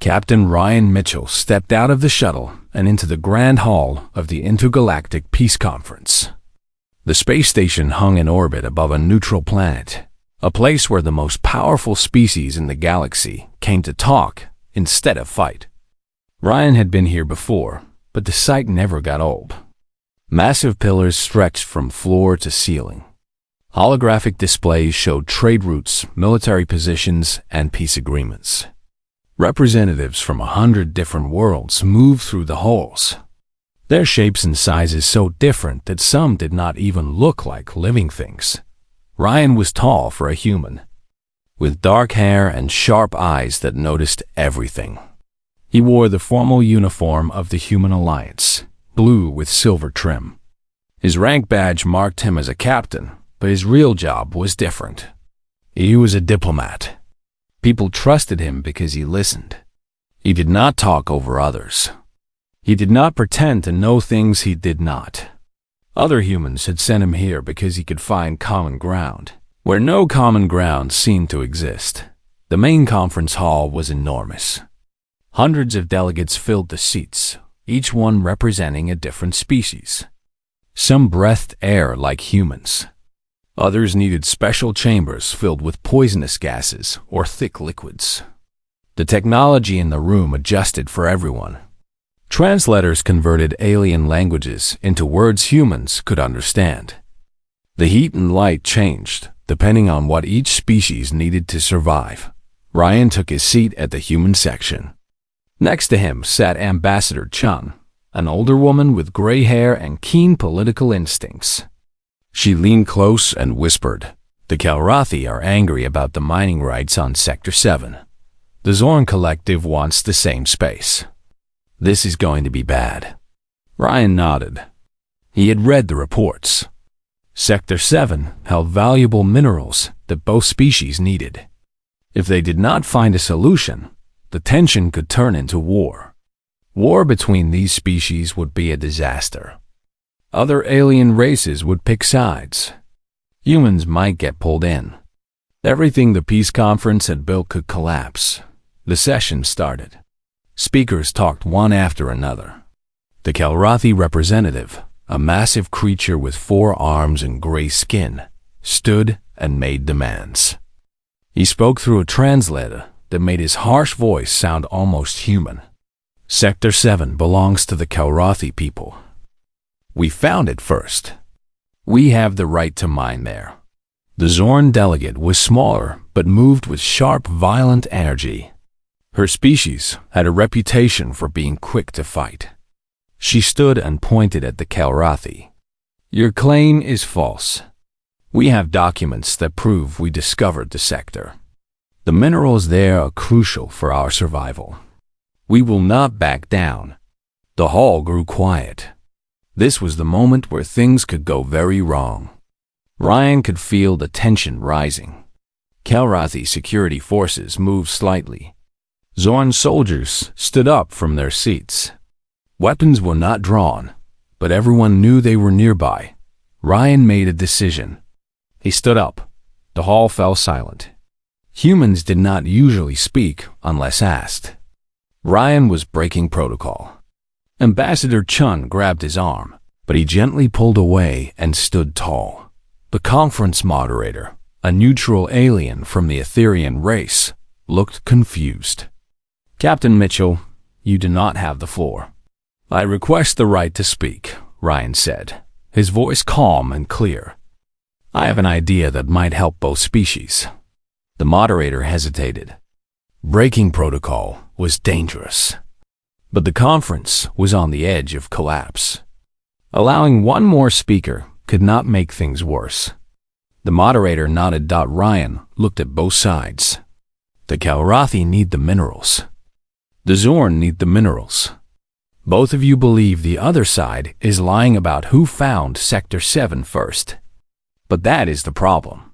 Captain Ryan Mitchell stepped out of the shuttle and into the grand hall of the Intergalactic Peace Conference. The space station hung in orbit above a neutral planet, a place where the most powerful species in the galaxy came to talk instead of fight. Ryan had been here before, but the sight never got old. Massive pillars stretched from floor to ceiling. Holographic displays showed trade routes, military positions, and peace agreements. Representatives from 100 different worlds moved through the halls. Their shapes and sizes so different that some did not even look like living things. Ryan was tall for a human, with dark hair and sharp eyes that noticed everything. He wore the formal uniform of the Human Alliance, blue with silver trim. His rank badge marked him as a captain, but his real job was different. He was a diplomat. People trusted him because he listened. He did not talk over others. He did not pretend to know things he did not. Other humans had sent him here because he could find common ground, where no common ground seemed to exist. The main conference hall was enormous. Hundreds of delegates filled the seats, each one representing a different species. Some breathed air like humans. Others needed special chambers filled with poisonous gases or thick liquids. The technology in the room adjusted for everyone. Translators converted alien languages into words humans could understand. The heat and light changed, depending on what each species needed to survive. Ryan took his seat at the human section. Next to him sat Ambassador Chun, an older woman with gray hair and keen political instincts. She leaned close and whispered, "The Kalrathi are angry about the mining rights on Sector 7. The Zorn Collective wants the same space. This is going to be bad." Ryan nodded. He had read the reports. Sector 7 held valuable minerals that both species needed. If they did not find a solution, the tension could turn into war. War between these species would be a disaster. Other alien races would pick sides. Humans might get pulled in. Everything the peace conference had built could collapse. The session started. Speakers talked one after another. The Kalrathi representative, a massive creature with 4 arms and gray skin, stood and made demands. He spoke through a translator that made his harsh voice sound almost human. Sector 7 belongs to the Kalrathi people. We found it first. We have the right to mine there. The Zorn delegate was smaller, but moved with sharp, violent energy. Her species had a reputation for being quick to fight. She stood and pointed at the Kalrathi. "Your claim is false. We have documents that prove we discovered the sector. The minerals there are crucial for our survival. We will not back down." The hall grew quiet. This was the moment where things could go very wrong. Ryan could feel the tension rising. Kalrathi security forces moved slightly. Zorn soldiers stood up from their seats. Weapons were not drawn, but everyone knew they were nearby. Ryan made a decision. He stood up. The hall fell silent. Humans did not usually speak unless asked. Ryan was breaking protocol. Ambassador Chun grabbed his arm, but he gently pulled away and stood tall. The conference moderator, a neutral alien from the Etherian race, looked confused. "Captain Mitchell, you do not have the floor." "I request the right to speak," Ryan said, his voice calm and clear. "I have an idea that might help both species." The moderator hesitated. Breaking protocol was dangerous. But the conference was on the edge of collapse. Allowing one more speaker could not make things worse. The moderator nodded. Ryan looked at both sides. The Kalrathi need the minerals. The Zorn need the minerals. Both of you believe the other side is lying about who found Sector 7 first. But that is the problem.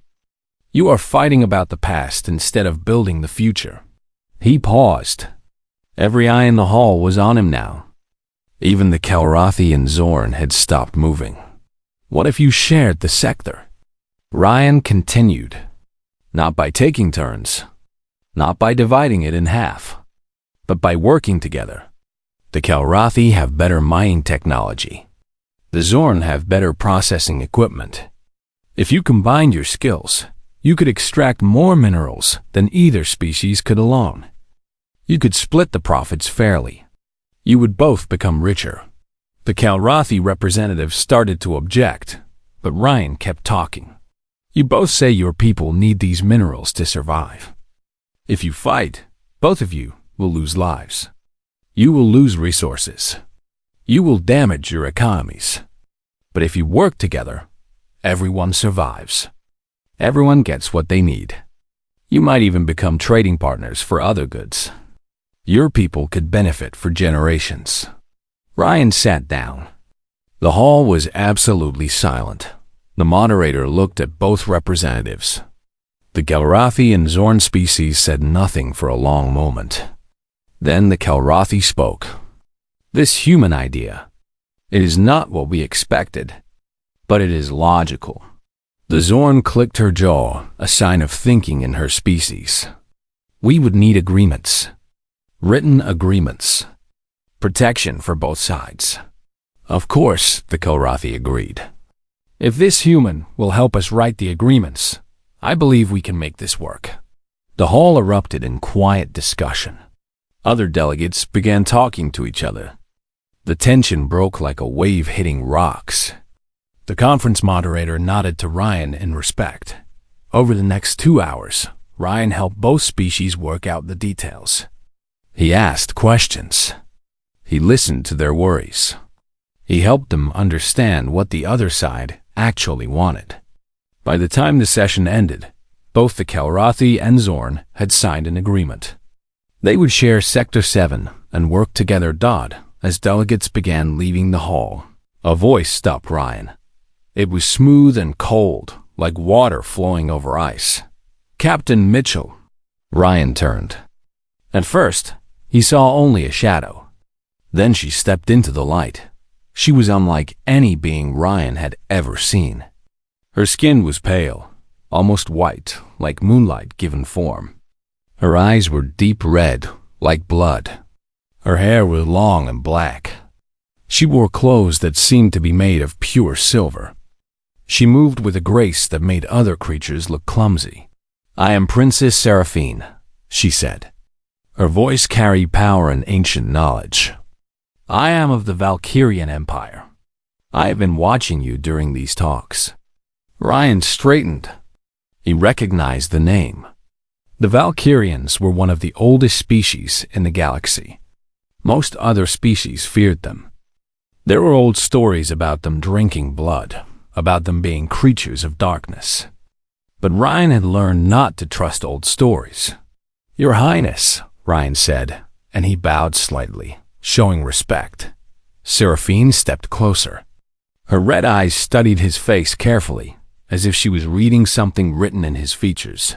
You are fighting about the past instead of building the future. He paused. Every eye in the hall was on him now. Even the Kalrathi and Zorn had stopped moving. What if you shared the sector? Ryan continued. Not by taking turns. Not by dividing it in half. but by working together. The Kalrathi have better mining technology. The Zorn have better processing equipment. If you combined your skills, you could extract more minerals than either species could alone. You could split the profits fairly. You would both become richer. The Kalrathi representative started to object, but Ryan kept talking. You both say your people need these minerals to survive. If you fight, both of you will lose lives. You will lose resources. You will damage your economies. But if you work together, everyone survives. Everyone gets what they need. You might even become trading partners for other goods. Your people could benefit for generations. Ryan sat down. The hall was absolutely silent. The moderator looked at both representatives. The Kalrathi and Zorn species said nothing for a long moment. Then the Kalrathi spoke. This human idea, it is not what we expected, but it is logical. The Zorn clicked her jaw, a sign of thinking in her species. We would need agreements. Written agreements. Protection for both sides. Of course, the Kalrathi agreed. If this human will help us write the agreements, I believe we can make this work. The hall erupted in quiet discussion. Other delegates began talking to each other. The tension broke like a wave hitting rocks. The conference moderator nodded to Ryan in respect. Over the next 2 hours, Ryan helped both species work out the details. He asked questions. He listened to their worries. He helped them understand what the other side actually wanted. By the time the session ended, both the Kalrathi and Zorn had signed an agreement. They would share Sector 7 and work together. As delegates began leaving the hall, a voice stopped Ryan. It was smooth and cold, like water flowing over ice. Captain Mitchell. Ryan turned. At first, he saw only a shadow. Then she stepped into the light. She was unlike any being Ryan had ever seen. Her skin was pale, almost white, like moonlight given form. Her eyes were deep red, like blood. Her hair was long and black. She wore clothes that seemed to be made of pure silver. She moved with a grace that made other creatures look clumsy. I am Princess Seraphine, she said. Her voice carried power and ancient knowledge. I am of the Valkyrian Empire. I have been watching you during these talks. Ryan straightened. He recognized the name. The Valkyrians were one of the oldest species in the galaxy. Most other species feared them. There were old stories about them drinking blood, about them being creatures of darkness. But Ryan had learned not to trust old stories. Your Highness, Ryan said, and he bowed slightly, showing respect. Seraphine stepped closer. Her red eyes studied his face carefully, as if she was reading something written in his features.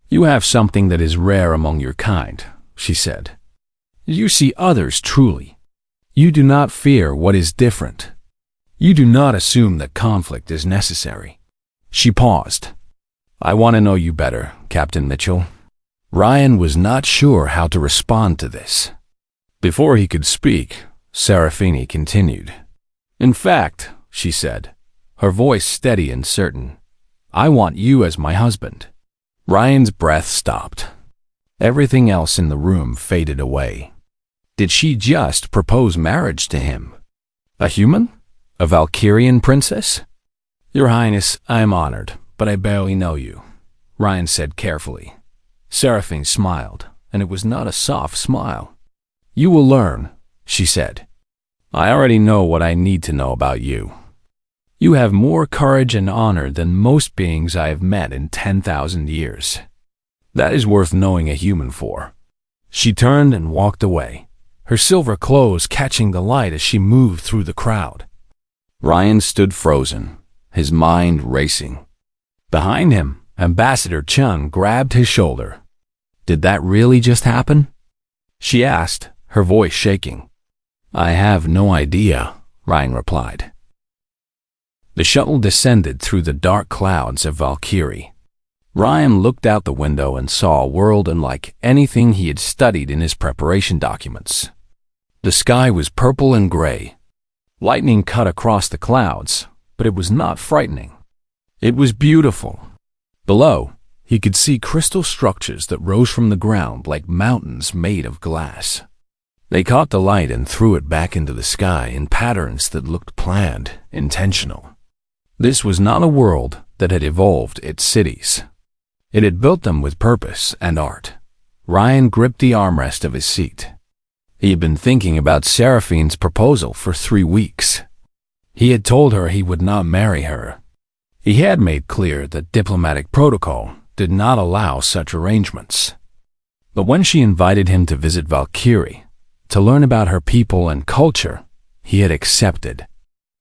You have something that is rare among your kind, she said. You see others truly. You do not fear what is different. You do not assume that conflict is necessary. She paused. I want to know you better, Captain Mitchell. Ryan was not sure how to respond to this. Before he could speak, Seraphine continued. In fact, she said, her voice steady and certain, I want you as my husband. Ryan's breath stopped. Everything else in the room faded away. Did she just propose marriage to him? A human? A Valkyrian princess? Your Highness, I am honored, but I barely know you, Ryan said carefully. Seraphine smiled, and it was not a soft smile. You will learn, she said. I already know what I need to know about you. You have more courage and honor than most beings I have met in 10,000 years. That is worth knowing a human for. She turned and walked away, her silver clothes catching the light as she moved through the crowd. Ryan stood frozen, his mind racing. Behind him, Ambassador Chun grabbed his shoulder. Did that really just happen? She asked, her voice shaking. I have no idea, Ryan replied. The shuttle descended through the dark clouds of Valkyrie. Ryan looked out the window and saw a world unlike anything he had studied in his preparation documents. The sky was purple and gray. Lightning cut across the clouds, but it was not frightening. It was beautiful. Below, he could see crystal structures that rose from the ground like mountains made of glass. They caught the light and threw it back into the sky in patterns that looked planned, intentional. This was not a world that had evolved its cities. It had built them with purpose and art. Ryan gripped the armrest of his seat. He had been thinking about Seraphine's proposal for 3 weeks. He had told her he would not marry her. He had made clear that diplomatic protocol did not allow such arrangements. But when she invited him to visit Valkyrie, to learn about her people and culture, he had accepted.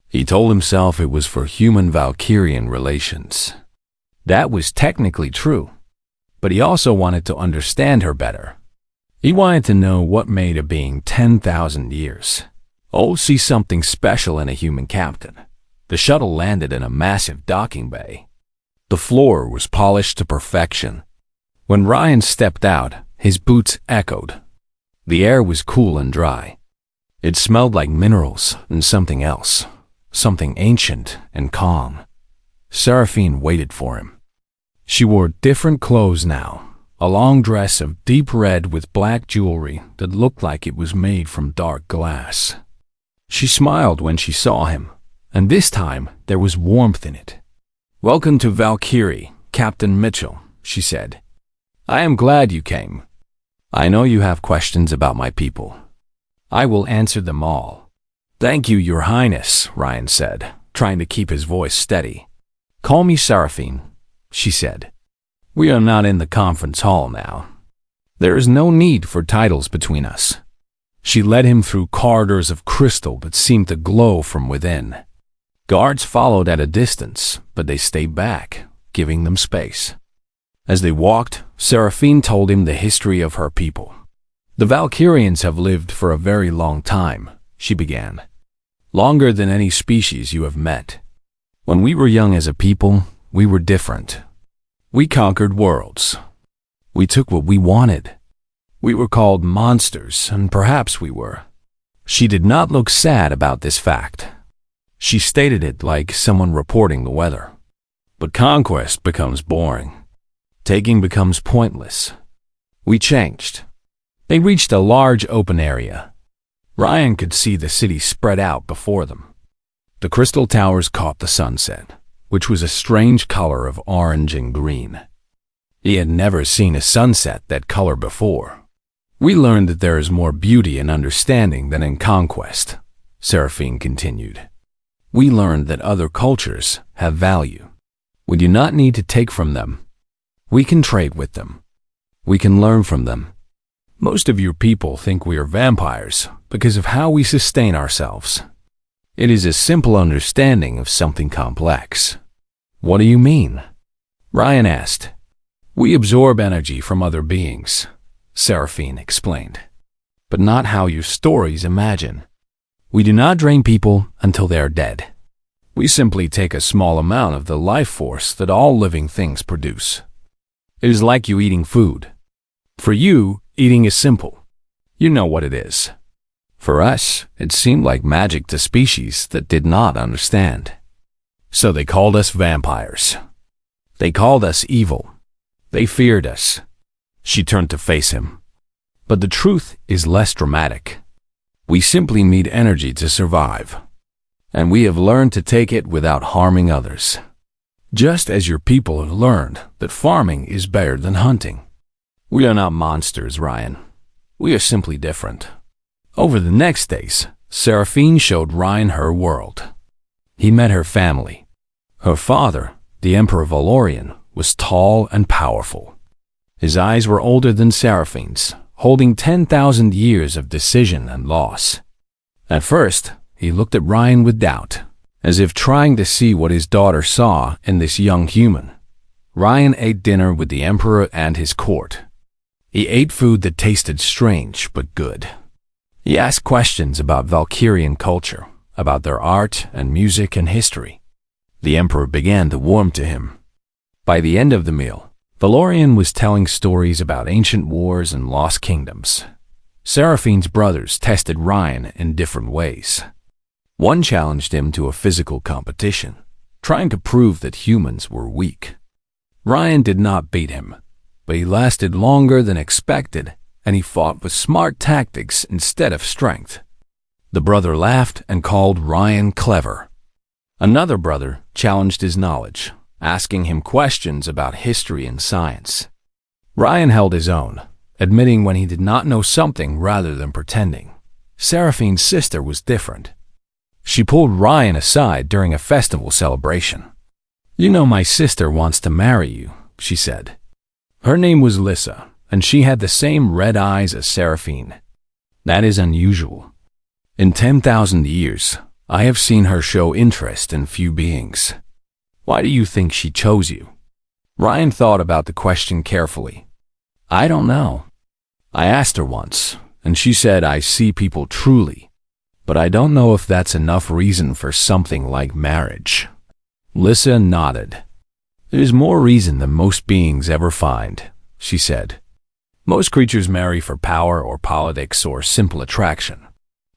He told himself it was for human-Valkyrian relations. That was technically true, but he also wanted to understand her better. He wanted to know what made a being 10,000 years. See something special in a human captain. The shuttle landed in a massive docking bay. The floor was polished to perfection. When Ryan stepped out, his boots echoed. The air was cool and dry. It smelled like minerals and something else, something ancient and calm. Seraphine waited for him. She wore different clothes now, a long dress of deep red with black jewelry that looked like it was made from dark glass. She smiled when she saw him, and this time there was warmth in it. "Welcome to Valkyrie, Captain Mitchell," she said. "I am glad you came. I know you have questions about my people. I will answer them all." "Thank you, Your Highness," Ryan said, trying to keep his voice steady. "Call me Seraphine," she said. "We are not in the conference hall now. There is no need for titles between us." She led him through corridors of crystal that seemed to glow from within. Guards followed at a distance, but they stayed back, giving them space. As they walked, Seraphine told him the history of her people. "The Valkyrians have lived for a very long time," she began. "Longer than any species you have met. When we were young as a people, we were different. We conquered worlds. We took what we wanted. We were called monsters, and perhaps we were." She did not look sad about this fact. She stated it like someone reporting the weather. But conquest becomes boring. Taking becomes pointless. We changed. They reached a large open area. Ryan could see the city spread out before them. The crystal towers caught the sunset, which was a strange color of orange and green. He had never seen a sunset that color before. "We learned that there is more beauty in understanding than in conquest," Seraphine continued. "We learned that other cultures have value. We do not need to take from them. We can trade with them. We can learn from them. Most of your people think we are vampires because of how we sustain ourselves. It is a simple understanding of something complex." "What do you mean?" Ryan asked. "We absorb energy from other beings," Seraphine explained, "but not how your stories imagine. We do not drain people until they are dead. We simply take a small amount of the life force that all living things produce. It is like you eating food. For you, eating is simple. You know what it is. For us, it seemed like magic to species that did not understand. So they called us vampires. They called us evil. They feared us." She turned to face him. "But the truth is less dramatic. We simply need energy to survive. And we have learned to take it without harming others. Just as your people have learned that farming is better than hunting. We are not monsters, Ryan. We are simply different." Over the next days, Seraphine showed Ryan her world. He met her family. Her father, the Emperor Valorian, was tall and powerful. His eyes were older than Seraphine's, holding 10,000 years of decision and loss. At first, he looked at Ryan with doubt, as if trying to see what his daughter saw in this young human. Ryan ate dinner with the Emperor and his court. He ate food that tasted strange but good. He asked questions about Valkyrian culture, about their art and music and history. The Emperor began to warm to him. By the end of the meal, Valorian was telling stories about ancient wars and lost kingdoms. Seraphine's brothers tested Ryan in different ways. One challenged him to a physical competition, trying to prove that humans were weak. Ryan did not beat him, but he lasted longer than expected, and he fought with smart tactics instead of strength. The brother laughed and called Ryan clever. Another brother challenged his knowledge, asking him questions about history and science. Ryan held his own, admitting when he did not know something rather than pretending. Seraphine's sister was different. She pulled Ryan aside during a festival celebration. "You know my sister wants to marry you," she said. Her name was Lissa, and she had the same red eyes as Seraphine. "That is unusual. In 10,000 years, I have seen her show interest in few beings. Why do you think she chose you?" Ryan thought about the question carefully. "I don't know. I asked her once, and she said I see people truly. But I don't know if that's enough reason for something like marriage." Lissa nodded. "There's more reason than most beings ever find," she said. "Most creatures marry for power or politics or simple attraction.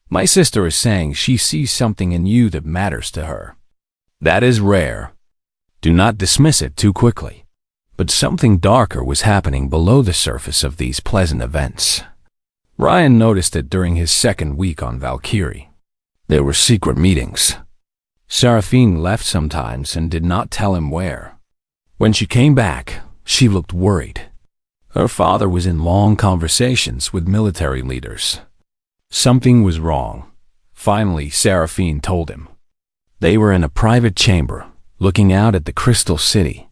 My sister is saying she sees something in you that matters to her. That is rare. Do not dismiss it too quickly." But something darker was happening below the surface of these pleasant events. Ryan noticed it during his second week on Valkyrie. There were secret meetings. Seraphine left sometimes and did not tell him where. When she came back, she looked worried. Her father was in long conversations with military leaders. Something was wrong. Finally, Seraphine told him. They were in a private chamber, looking out at the Crystal City.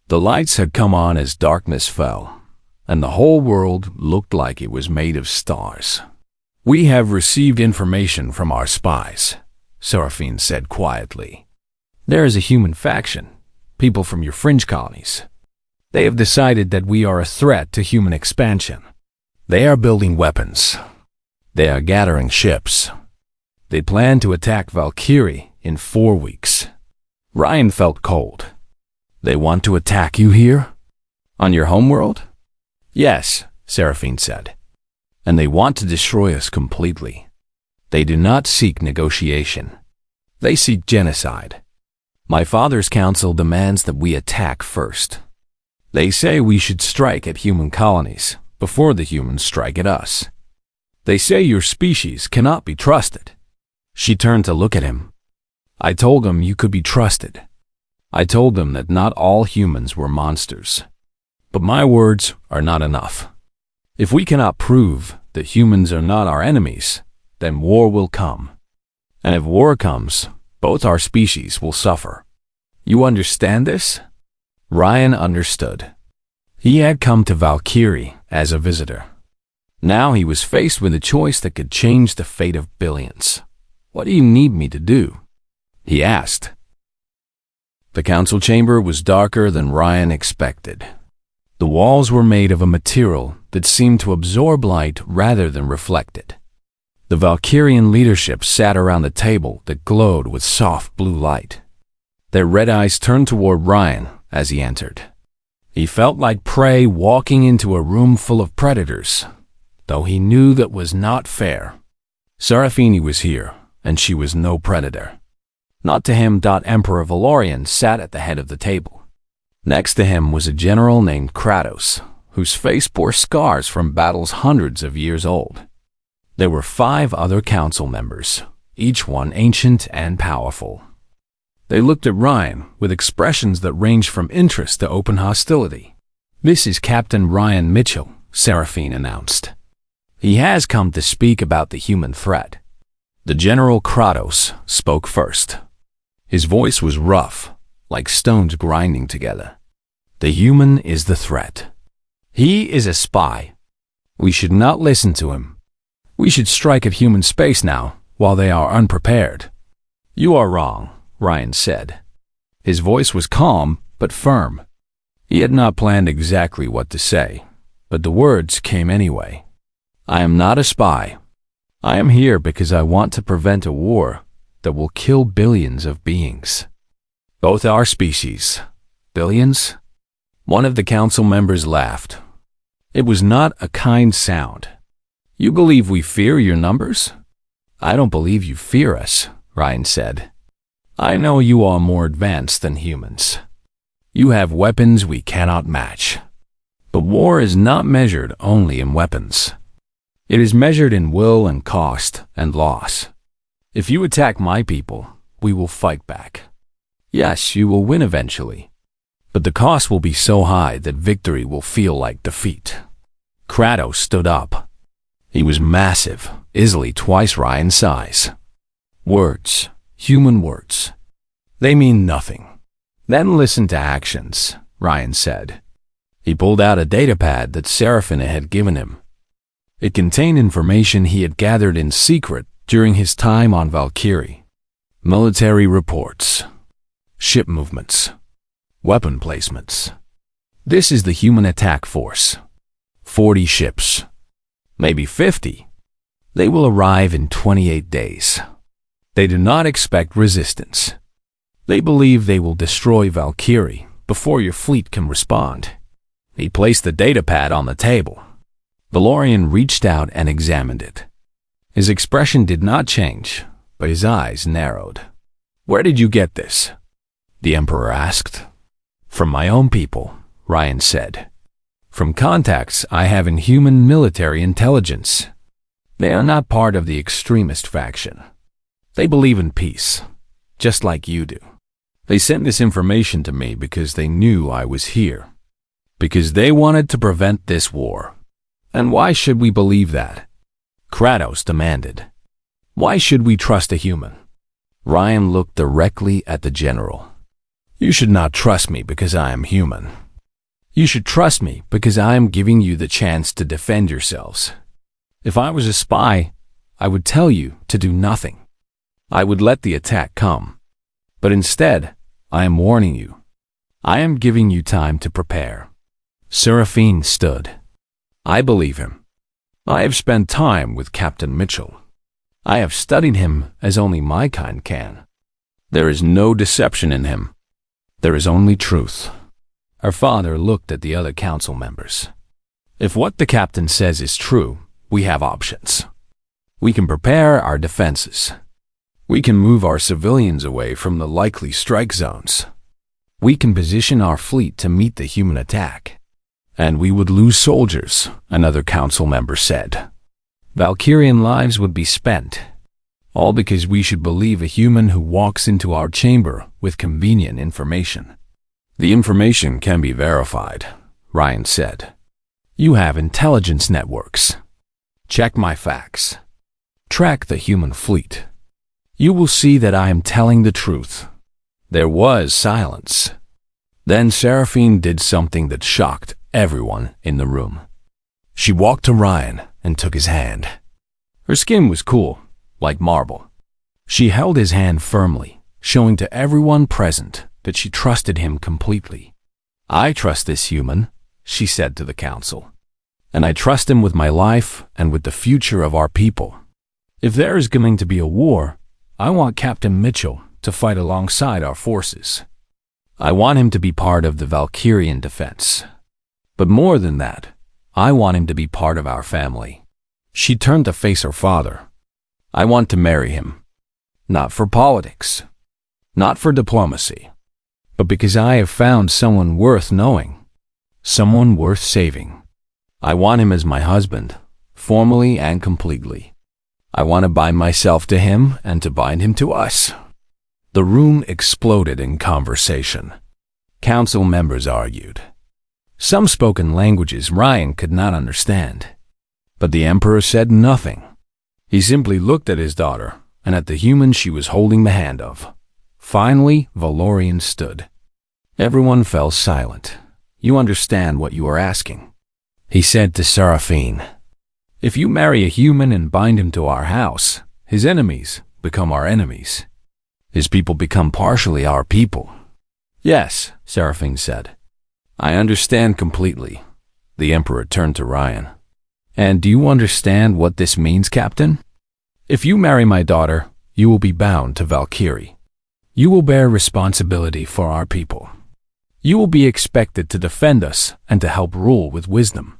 The lights had come on as darkness fell, and the whole world looked like it was made of stars. "We have received information from our spies," Seraphine said quietly. "There is a human faction, people from your fringe colonies. They have decided that we are a threat to human expansion. They are building weapons. They are gathering ships. They plan to attack Valkyrie in 4 weeks." Ryan felt cold. "They want to attack you here? On your homeworld?" "Yes," Seraphine said. "And they want to destroy us completely. They do not seek negotiation. They seek genocide. My father's council demands that we attack first. They say we should strike at human colonies before the humans strike at us. They say your species cannot be trusted." She turned to look at him. "I told them you could be trusted. I told them that not all humans were monsters. But my words are not enough. If we cannot prove that humans are not our enemies, then war will come. And if war comes, both our species will suffer. You understand this?" Ryan understood. He had come to Valkyrie as a visitor. Now he was faced with a choice that could change the fate of billions. "What do you need me to do?" he asked. The council chamber was darker than Ryan expected. The walls were made of a material that seemed to absorb light rather than reflect it. The Valkyrian leadership sat around the table that glowed with soft blue light. Their red eyes turned toward Ryan as he entered. He felt like prey walking into a room full of predators, though he knew that was not fair. Seraphine was here, and she was no predator. Not to him. Emperor Valorian sat at the head of the table. Next to him was a general named Kratos, whose face bore scars from battles hundreds of years old. There were 5 other council members, each one ancient and powerful. They looked at Ryan with expressions that ranged from interest to open hostility. "This is Captain Ryan Mitchell," Seraphine announced. "He has come to speak about the human threat." The General Kratos spoke first. His voice was rough, like stones grinding together. "The human is the threat. He is a spy. We should not listen to him. We should strike at human space now, while they are unprepared." "You are wrong," Ryan said. His voice was calm but firm. He had not planned exactly what to say, but the words came anyway. "I am not a spy. I am here because I want to prevent a war that will kill billions of beings. Both our species. Billions? One of the council members laughed. It was not a kind sound. You believe we fear your numbers? I don't believe you fear us, Ryan said. I know you are more advanced than humans. You have weapons we cannot match. But war is not measured only in weapons. It is measured in will and cost and loss. If you attack my people, we will fight back. Yes, you will win eventually. But the cost will be so high that victory will feel like defeat. Kratos stood up. He was massive, easily twice Ryan's size. Words, human words. They mean nothing. Then listen to actions, Ryan said. He pulled out a datapad that Seraphine had given him. It contained information he had gathered in secret during his time on Valkyrie. Military reports, ship movements, weapon placements. This is the human attack force. 40 ships. Maybe 50. They will arrive in 28 days. They do not expect resistance. They believe they will destroy Valkyrie before your fleet can respond. He placed the datapad on the table. Valorian reached out and examined it. His expression did not change, but his eyes narrowed. Where did you get this? The Emperor asked. From my own people, Ryan said. From contacts I have in human military intelligence. They are not part of the extremist faction. They believe in peace, just like you do. They sent this information to me because they knew I was here. Because they wanted to prevent this war. And why should we believe that? Kratos demanded. Why should we trust a human? Ryan looked directly at the general. You should not trust me because I am human. You should trust me because I am giving you the chance to defend yourselves. If I was a spy, I would tell you to do nothing. I would let the attack come. But instead, I am warning you. I am giving you time to prepare. Seraphine stood. I believe him. I have spent time with Captain Mitchell. I have studied him as only my kind can. There is no deception in him. There is only truth. Her father looked at the other council members. If what the captain says is true, we have options. We can prepare our defenses. We can move our civilians away from the likely strike zones. We can position our fleet to meet the human attack. And we would lose soldiers, another council member said. Valkyrian lives would be spent. All because we should believe a human who walks into our chamber with convenient information. The information can be verified, Ryan said. You have intelligence networks. Check my facts. Track the human fleet. You will see that I am telling the truth. There was silence. Then Seraphine did something that shocked everyone in the room. She walked to Ryan and took his hand. Her skin was cool, like marble. She held his hand firmly, showing to everyone present that she trusted him completely. I trust this human, she said to the council. And I trust him with my life and with the future of our people. If there is going to be a war, I want Captain Mitchell to fight alongside our forces. I want him to be part of the Valkyrian defense. But more than that, I want him to be part of our family. She turned to face her father. I want to marry him. Not for politics. Not for diplomacy. But because I have found someone worth knowing. Someone worth saving. I want him as my husband, formally and completely. I want to bind myself to him and to bind him to us. The room exploded in conversation. Council members argued. Some spoke in languages Ryan could not understand. But the Emperor said nothing. He simply looked at his daughter and at the human she was holding the hand of. Finally, Valorian stood. Everyone fell silent. You understand what you are asking, he said to Seraphine. If you marry a human and bind him to our house, his enemies become our enemies. His people become partially our people. Yes, Seraphine said. I understand completely. The Emperor turned to Ryan. And do you understand what this means, Captain? If you marry my daughter, you will be bound to Valkyrie. You will bear responsibility for our people. You will be expected to defend us and to help rule with wisdom."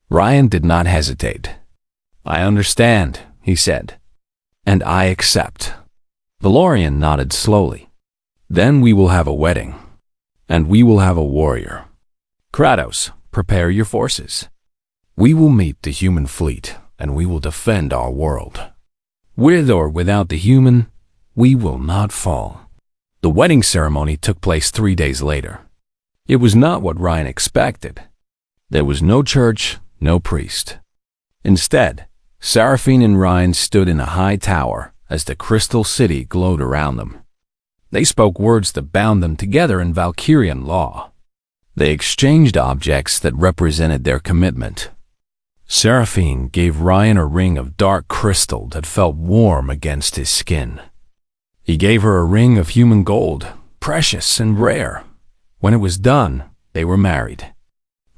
Ryan did not hesitate. "I understand," he said. "And I accept." Valorian nodded slowly. "Then we will have a wedding. And we will have a warrior. Kratos, prepare your forces. We will meet the human fleet, and we will defend our world. With or without the human, we will not fall." The wedding ceremony took place 3 days later. It was not what Ryan expected. There was no church, no priest. Instead, Seraphine and Ryan stood in a high tower as the crystal city glowed around them. They spoke words that bound them together in Valkyrian law. They exchanged objects that represented their commitment. Seraphine gave Ryan a ring of dark crystal that felt warm against his skin. He gave her a ring of human gold, precious and rare. When it was done, they were married.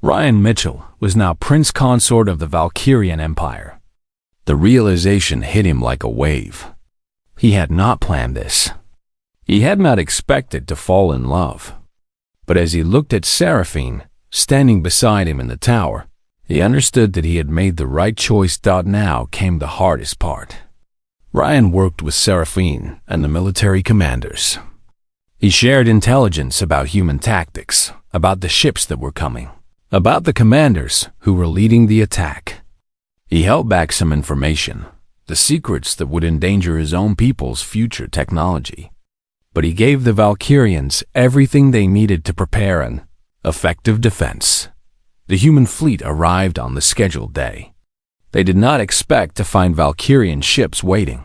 Ryan Mitchell was now Prince Consort of the Valkyrian Empire. The realization hit him like a wave. He had not planned this. He had not expected to fall in love. But as he looked at Seraphine, standing beside him in the tower, he understood that he had made the right choice. Now came the hardest part. Ryan worked with Seraphine and the military commanders. He shared intelligence about human tactics, about the ships that were coming, about the commanders who were leading the attack. He held back some information, the secrets that would endanger his own people's future technology. But he gave the Valkyrians everything they needed to prepare an effective defense. The human fleet arrived on the scheduled day. They did not expect to find Valkyrian ships waiting.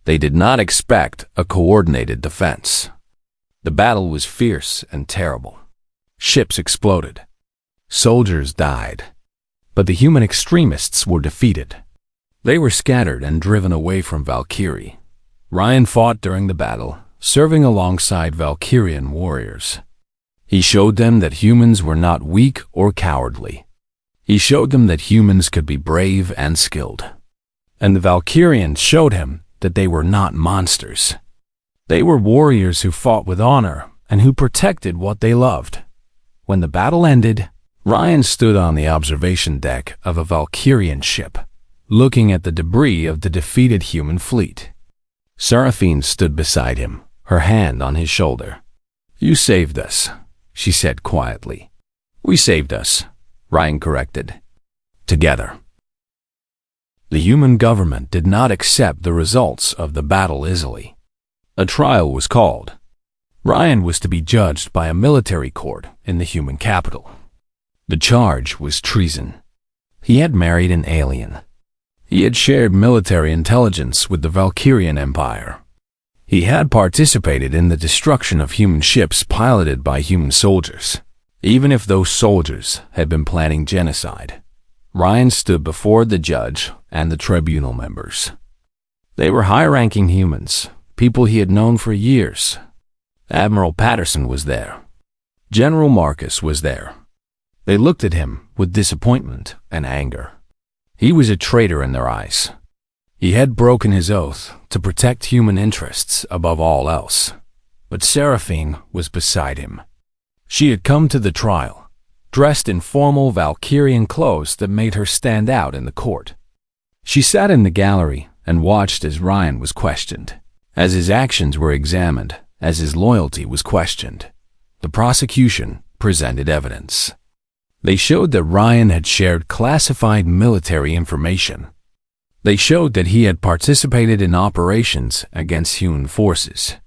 They did not expect a coordinated defense. The battle was fierce and terrible. Ships exploded. Soldiers died. But the human extremists were defeated. They were scattered and driven away from Valkyrie. Ryan fought during the battle, serving alongside Valkyrian warriors. He showed them that humans were not weak or cowardly. He showed them that humans could be brave and skilled. And the Valkyrians showed him that they were not monsters. They were warriors who fought with honor and who protected what they loved. When the battle ended, Ryan stood on the observation deck of a Valkyrian ship, looking at the debris of the defeated human fleet. Seraphine stood beside him, her hand on his shoulder. "You saved us," she said quietly. "We saved us," Ryan corrected. "Together." The human government did not accept the results of the battle easily. A trial was called. Ryan was to be judged by a military court in the human capital. The charge was treason. He had married an alien. He had shared military intelligence with the Valkyrian Empire. He had participated in the destruction of human ships piloted by human soldiers, even if those soldiers had been planning genocide. Ryan stood before the judge and the tribunal members. They were high-ranking humans, people he had known for years. Admiral Patterson was there. General Marcus was there. They looked at him with disappointment and anger. He was a traitor in their eyes. He had broken his oath to protect human interests above all else. But Seraphine was beside him. She had come to the trial, dressed in formal Valkyrian clothes that made her stand out in the court. She sat in the gallery and watched as Ryan was questioned, as his actions were examined, as his loyalty was questioned. The prosecution presented evidence. They showed that Ryan had shared classified military information. They showed that he had participated in operations against human forces.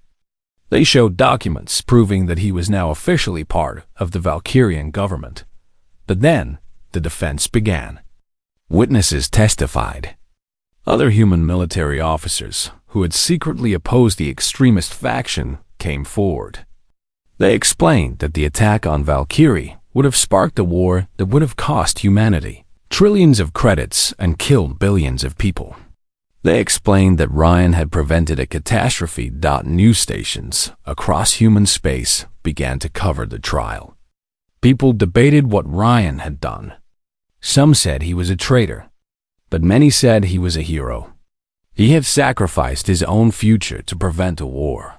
They showed documents proving that he was now officially part of the Valkyrian government. But then, the defense began. Witnesses testified. Other human military officers who had secretly opposed the extremist faction came forward. They explained that the attack on Valkyrie would have sparked a war that would have cost humanity trillions of credits and killed billions of people. They explained that Ryan had prevented a catastrophe. News stations across human space began to cover the trial. People debated what Ryan had done. Some said he was a traitor, but many said he was a hero. He had sacrificed his own future to prevent a war.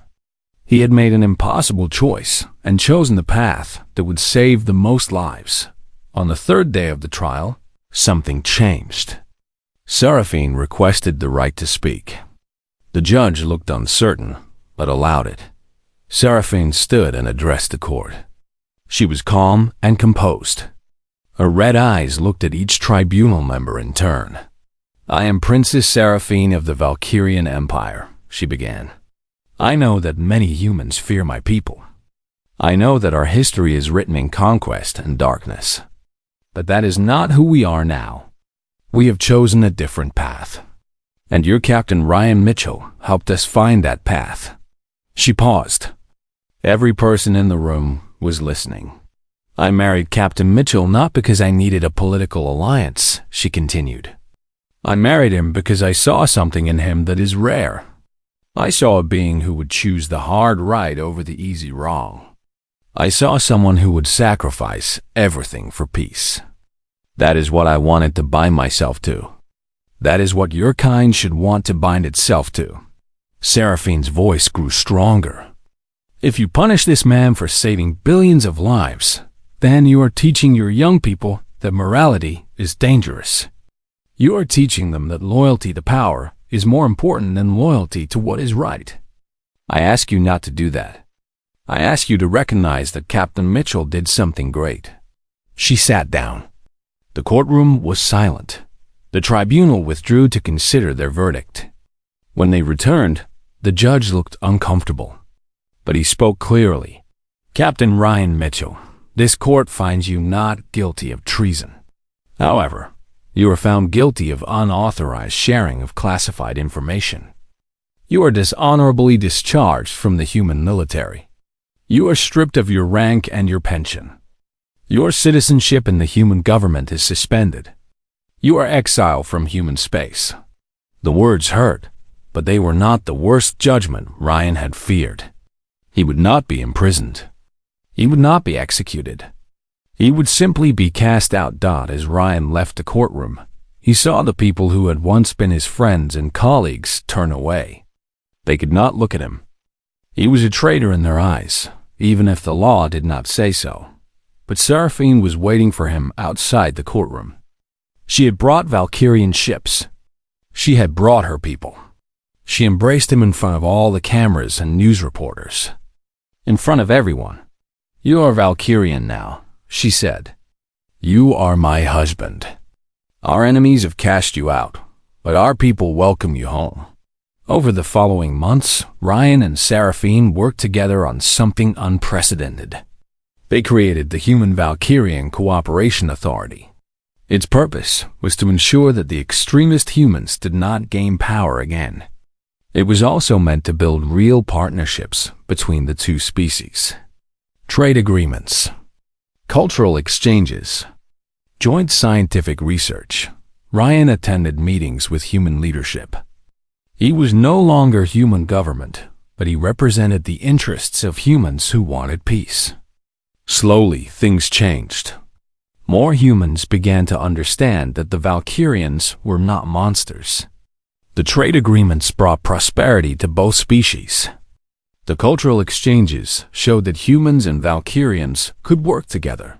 He had made an impossible choice and chosen the path that would save the most lives. On the third day of the trial, something changed. Seraphine requested the right to speak. The judge looked uncertain, but allowed it. Seraphine stood and addressed the court. She was calm and composed. Her red eyes looked at each tribunal member in turn. "I am Princess Seraphine of the Valkyrian Empire," she began. "I know that many humans fear my people. I know that our history is written in conquest and darkness. But that is not who we are now. We have chosen a different path. And your Captain Ryan Mitchell helped us find that path." She paused. Every person in the room was listening. "I married Captain Mitchell not because I needed a political alliance," she continued. "I married him because I saw something in him that is rare. I saw a being who would choose the hard right over the easy wrong. I saw someone who would sacrifice everything for peace. That is what I wanted to bind myself to. That is what your kind should want to bind itself to." Seraphine's voice grew stronger. "If you punish this man for saving billions of lives, then you are teaching your young people that morality is dangerous. You are teaching them that loyalty to power is more important than loyalty to what is right. I ask you not to do that. I ask you to recognize that Captain Mitchell did something great." She sat down. The courtroom was silent. The tribunal withdrew to consider their verdict. When they returned, the judge looked uncomfortable. But he spoke clearly. "Captain Ryan Mitchell, this court finds you not guilty of treason. However, you are found guilty of unauthorized sharing of classified information. You are dishonorably discharged from the human military. You are stripped of your rank and your pension. Your citizenship in the human government is suspended. You are exiled from human space." The words hurt, but they were not the worst judgment Ryan had feared. He would not be imprisoned. He would not be executed. He would simply be cast out. As Ryan left the courtroom, he saw the people who had once been his friends and colleagues turn away. They could not look at him. He was a traitor in their eyes, even if the law did not say so. But Seraphine was waiting for him outside the courtroom. She had brought Valkyrian ships. She had brought her people. She embraced him in front of all the cameras and news reporters. In front of everyone. "You are Valkyrian now," she said. "You are my husband. Our enemies have cast you out, but our people welcome you home." Over the following months, Ryan and Seraphine worked together on something unprecedented. They created the Human Valkyrian Cooperation Authority. Its purpose was to ensure that the extremist humans did not gain power again. It was also meant to build real partnerships between the two species. Trade agreements, cultural exchanges, joint scientific research. Ryan attended meetings with human leadership. He was no longer human government, but he represented the interests of humans who wanted peace. Slowly, things changed. More humans began to understand that the Valkyrians were not monsters. The trade agreements brought prosperity to both species. The cultural exchanges showed that humans and Valkyrians could work together,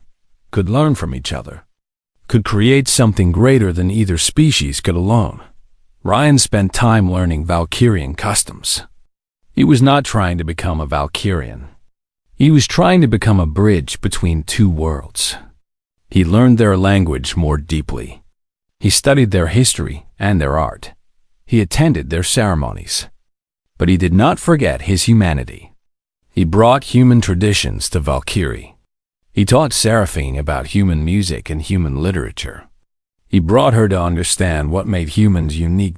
could learn from each other, could create something greater than either species could alone. Ryan spent time learning Valkyrian customs. He was not trying to become a Valkyrian. He was trying to become a bridge between two worlds. He learned their language more deeply. He studied their history and their art. He attended their ceremonies. But he did not forget his humanity. He brought human traditions to Valkyrie. He taught Seraphine about human music and human literature. He brought her to understand what made humans unique.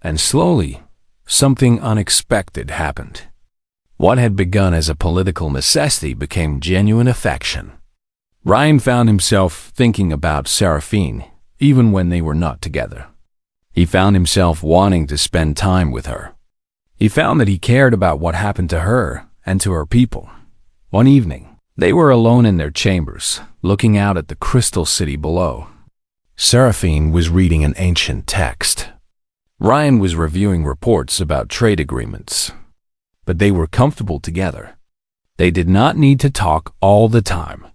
And slowly, something unexpected happened. What had begun as a political necessity became genuine affection. Ryan found himself thinking about Seraphine, even when they were not together. He found himself wanting to spend time with her. He found that he cared about what happened to her and to her people. One evening, they were alone in their chambers, looking out at the crystal city below. Seraphine was reading an ancient text. Ryan was reviewing reports about trade agreements. but they were comfortable together. They did not need to talk all the time.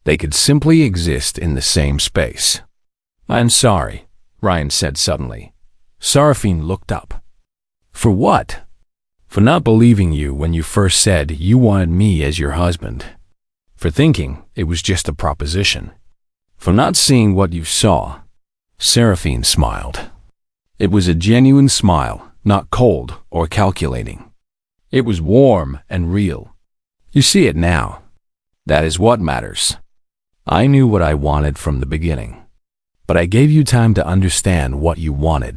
They could simply exist in the same space. "I'm sorry," Ryan said suddenly. Seraphine looked up. "For what?" "For not believing you when you first said you wanted me as your husband. For thinking it was just a proposition. For not seeing what you saw." Seraphine smiled. It was a genuine smile, not cold or calculating. It was warm and real. "You see it now. That is what matters. I knew what I wanted from the beginning. But I gave you time to understand what you wanted.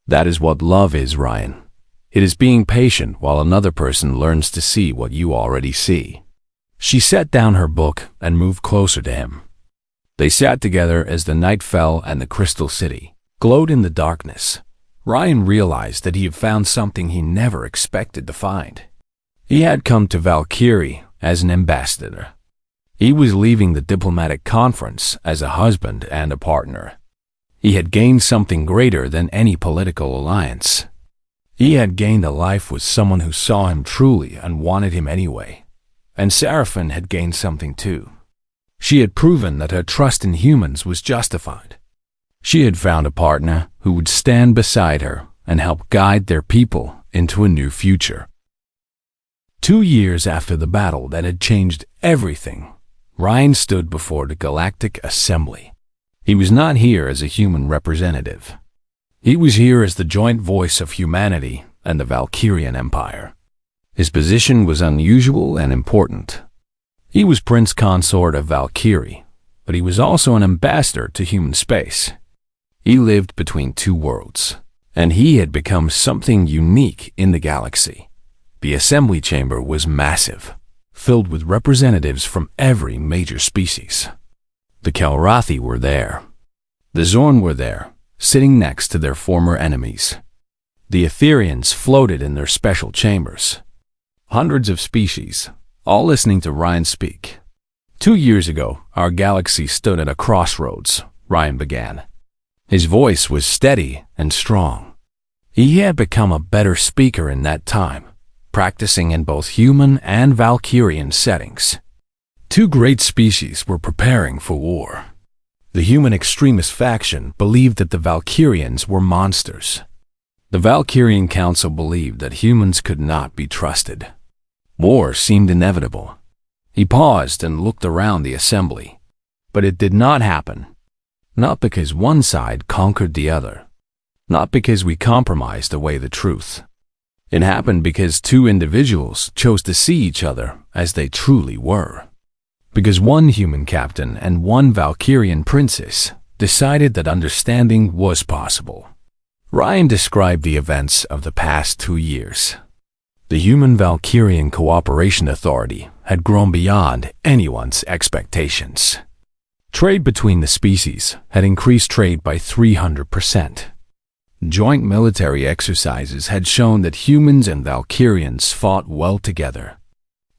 That is what love is, Ryan. It is being patient while another person learns to see what you already see." She set down her book and moved closer to him. They sat together as the night fell and the crystal city glowed in the darkness. Ryan realized that he had found something he never expected to find. He had come to Valkyrie as an ambassador. He was leaving the diplomatic conference as a husband and a partner. He had gained something greater than any political alliance. He had gained a life with someone who saw him truly and wanted him anyway. And Seraphine had gained something too. She had proven that her trust in humans was justified. She had found a partner who would stand beside her and help guide their people into a new future. 2 years after the battle that had changed everything, Ryan stood before the Galactic Assembly. He was not here as a human representative. He was here as the joint voice of humanity and the Valkyrian Empire. His position was unusual and important. He was Prince Consort of Valkyrie, but he was also an ambassador to human space. He lived between two worlds, and he had become something unique in the galaxy. The assembly chamber was massive, filled with representatives from every major species. The Kelrathi were there. The Zorn were there, sitting next to their former enemies. The Etherians floated in their special chambers. Hundreds of species, all listening to Ryan speak. 2 years ago, our galaxy stood at a crossroads, Ryan began. His voice was steady and strong. He had become a better speaker in that time, practicing in both human and Valkyrian settings. 2 great species were preparing for war. The human extremist faction believed that the Valkyrians were monsters. The Valkyrian Council believed that humans could not be trusted. War seemed inevitable. He paused and looked around the assembly. But it did not happen. Not because one side conquered the other. Not because we compromised away the truth. It happened because 2 individuals chose to see each other as they truly were. Because one human captain and one Valkyrian princess decided that understanding was possible. Ryan described the events of the past 2 years. The Human Valkyrian Cooperation Authority had grown beyond anyone's expectations. Trade between the species had increased trade by 300%. Joint military exercises had shown that humans and Valkyrians fought well together.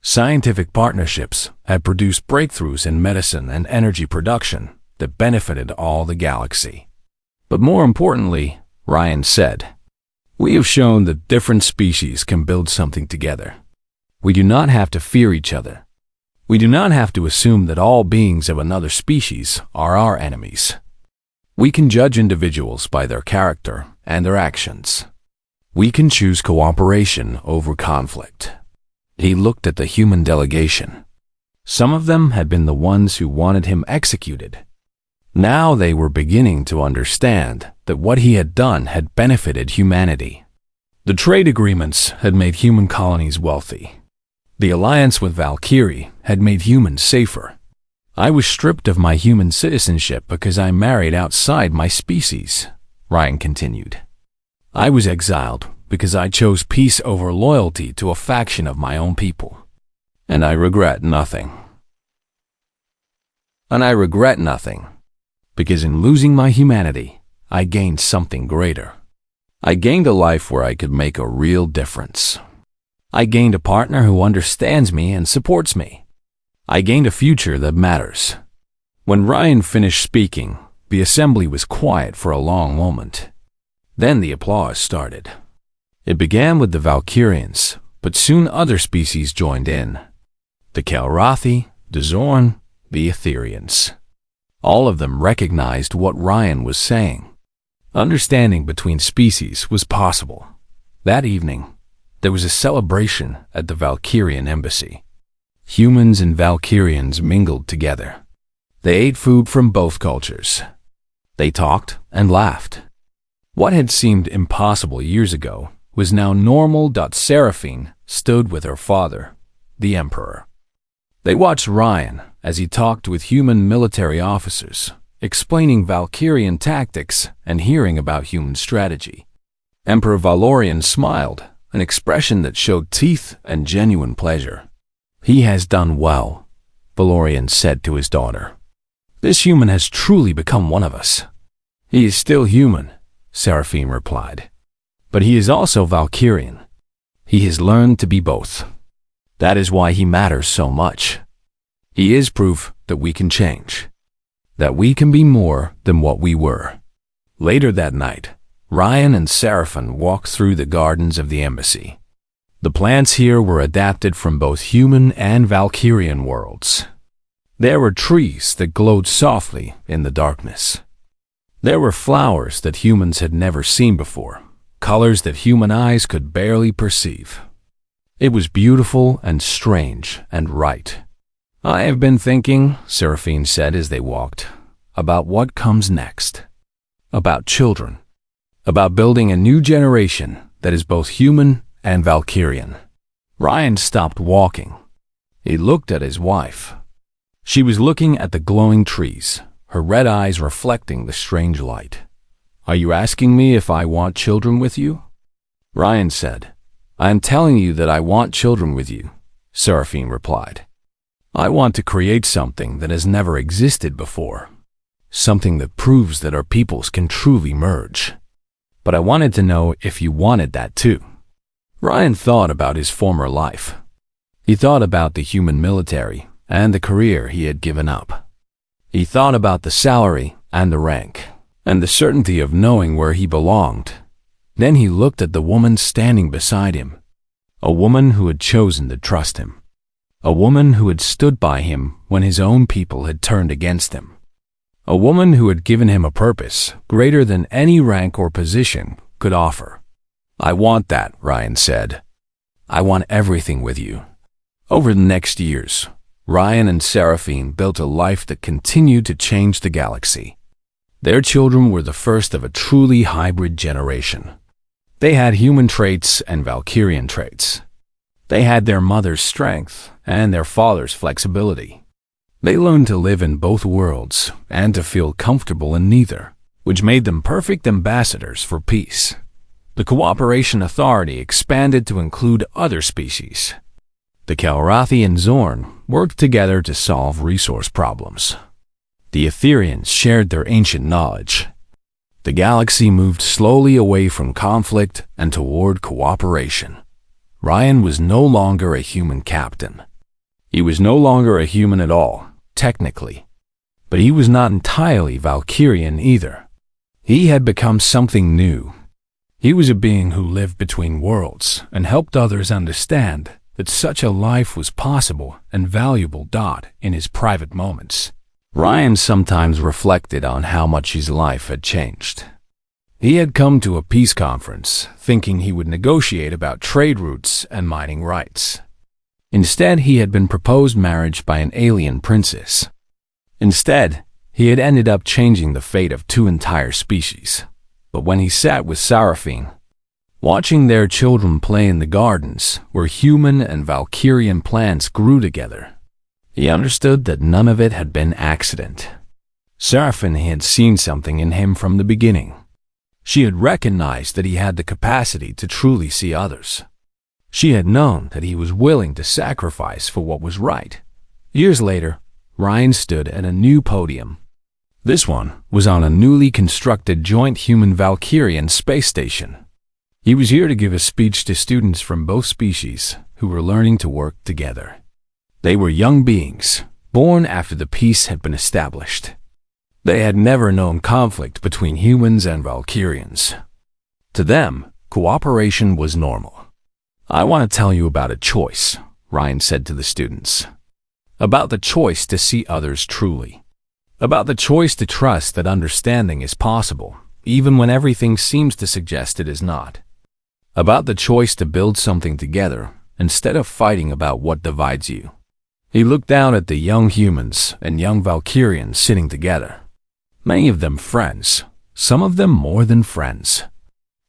Scientific partnerships had produced breakthroughs in medicine and energy production that benefited all the galaxy. But more importantly, Ryan said, "We have shown that different species can build something together. We do not have to fear each other. We do not have to assume that all beings of another species are our enemies. We can judge individuals by their character and their actions. We can choose cooperation over conflict." He looked at the human delegation. Some of them had been the ones who wanted him executed. Now they were beginning to understand that what he had done had benefited humanity. The trade agreements had made human colonies wealthy. The alliance with Valkyrie had made humans safer. "I was stripped of my human citizenship because I married outside my species," Ryan continued. "I was exiled because I chose peace over loyalty to a faction of my own people. And I regret nothing. Because in losing my humanity, I gained something greater. I gained a life where I could make a real difference. I gained a partner who understands me and supports me. I gained a future that matters." When Ryan finished speaking, the assembly was quiet for a long moment. Then the applause started. It began with the Valkyrians, But soon other species joined in. The Kalrathi, the Zorn, the Etherians. All of them recognized what Ryan was saying. Understanding between species was possible. That evening, there was a celebration at the Valkyrian embassy. Humans and Valkyrians mingled together. They ate food from both cultures. They talked and laughed. What had seemed impossible years ago was now normal. Seraphine stood with her father, the Emperor. They watched Ryan as he talked with human military officers, explaining Valkyrian tactics and hearing about human strategy. Emperor Valorian smiled, an expression that showed teeth and genuine pleasure. "He has done well," Valorian said to his daughter. "This human has truly become one of us." "He is still human," Seraphine replied. "But he is also Valkyrian. He has learned to be both. That is why he matters so much. He is proof that we can change, that we can be more than what we were." Later that night, Ryan and Seraphine walked through the gardens of the embassy. The plants here were adapted from both human and Valkyrian worlds. There were trees that glowed softly in the darkness. There were flowers that humans had never seen before, colors that human eyes could barely perceive. It was beautiful and strange and right. "I have been thinking," Seraphine said as they walked, "about what comes next. About children. About building a new generation that is both human and Valkyrian." Ryan stopped walking. He looked at his wife. She was looking at the glowing trees, her red eyes reflecting the strange light. "Are you asking me if I want children with you?" Ryan said. "I am telling you that I want children with you," Seraphine replied. "I want to create something that has never existed before, something that proves that our peoples can truly merge. But I wanted to know if you wanted that too." Ryan thought about his former life. He thought about the human military and the career he had given up. He thought about the salary and the rank, and the certainty of knowing where he belonged. Then he looked at the woman standing beside him, a woman who had chosen to trust him, a woman who had stood by him when his own people had turned against him, a woman who had given him a purpose greater than any rank or position could offer. "I want that," Ryan said. "I want everything with you." Over the next years, Ryan and Seraphine built a life that continued to change the galaxy. Their children were the first of a truly hybrid generation. They had human traits and Valkyrian traits. They had their mother's strength and their father's flexibility. They learned to live in both worlds and to feel comfortable in neither, which made them perfect ambassadors for peace. The Cooperation Authority expanded to include other species. The Kalrathi and Zorn worked together to solve resource problems. The Etherians shared their ancient knowledge. The galaxy moved slowly away from conflict and toward cooperation. Ryan was no longer a human captain. He was no longer a human at all, technically. But he was not entirely Valkyrian either. He had become something new. He was a being who lived between worlds and helped others understand that such a life was possible and valuable. In his private moments, Ryan sometimes reflected on how much his life had changed. He had come to a peace conference thinking he would negotiate about trade routes and mining rights. Instead, he had been proposed marriage by an alien princess. Instead, he had ended up changing the fate of 2 entire species. But when he sat with Seraphine, watching their children play in the gardens where human and Valkyrian plants grew together, he understood that none of it had been accident. Seraphine had seen something in him from the beginning. She had recognized that he had the capacity to truly see others. She had known that he was willing to sacrifice for what was right. Years later, Ryan stood at a new podium. This one was on a newly constructed joint human-Valkyrian space station. He was here to give a speech to students from both species who were learning to work together. They were young beings, born after the peace had been established. They had never known conflict between humans and Valkyrians. To them, cooperation was normal. I want to tell you about a choice, Ryan said to the students. About the choice to see others truly. About the choice to trust that understanding is possible, even when everything seems to suggest it is not. About the choice to build something together, instead of fighting about what divides you. He looked down at the young humans and young Valkyrians sitting together. Many of them friends, some of them more than friends.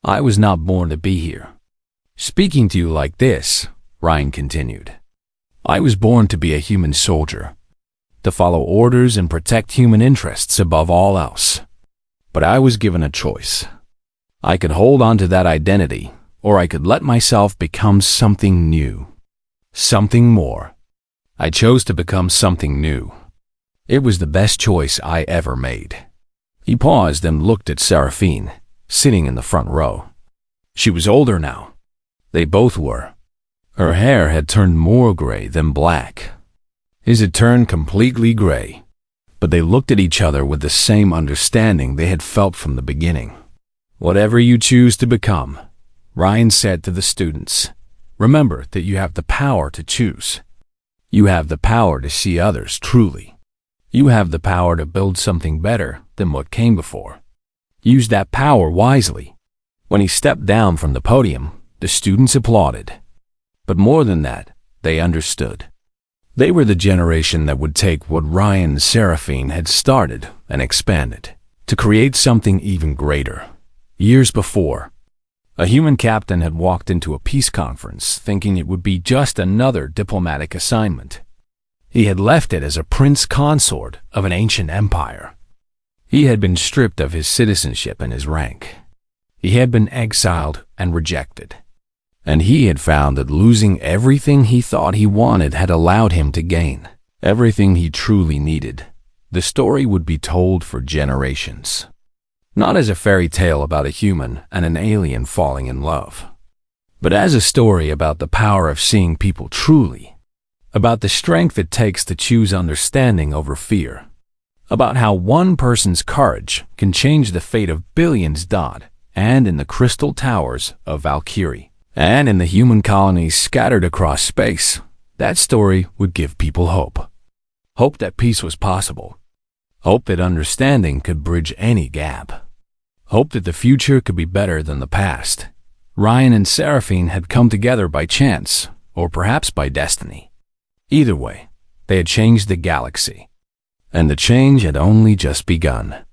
I was not born to be here. Speaking to you like this, Ryan continued. I was born to be a human soldier, to follow orders and protect human interests above all else. But I was given a choice. I could hold on to that identity, or I could let myself become something new, something more. I chose to become something new. It was the best choice I ever made. He paused and looked at Seraphine, sitting in the front row. She was older now. They both were. Her hair had turned more gray than black. His had turned completely gray. But they looked at each other with the same understanding they had felt from the beginning. Whatever you choose to become, Ryan said to the students, remember that you have the power to choose. You have the power to see others truly. You have the power to build something better than what came before. Use that power wisely. When he stepped down from the podium, the students applauded. But more than that, they understood. They were the generation that would take what Ryan and Seraphine had started and expand it, to create something even greater. Years before, a human captain had walked into a peace conference thinking it would be just another diplomatic assignment. He had left it as a prince consort of an ancient empire. He had been stripped of his citizenship and his rank. He had been exiled and rejected. And he had found that losing everything he thought he wanted had allowed him to gain everything he truly needed. The story would be told for generations. Not as a fairy tale about a human and an alien falling in love, but as a story about the power of seeing people truly, about the strength it takes to choose understanding over fear, about how one person's courage can change the fate of billions. And in the crystal towers of Valkyrie, and in the human colonies scattered across space, that story would give people hope. Hope that peace was possible. Hope that understanding could bridge any gap. Hope that the future could be better than the past. Ryan and Seraphine had come together by chance, or perhaps by destiny. Either way, they had changed the galaxy. And the change had only just begun.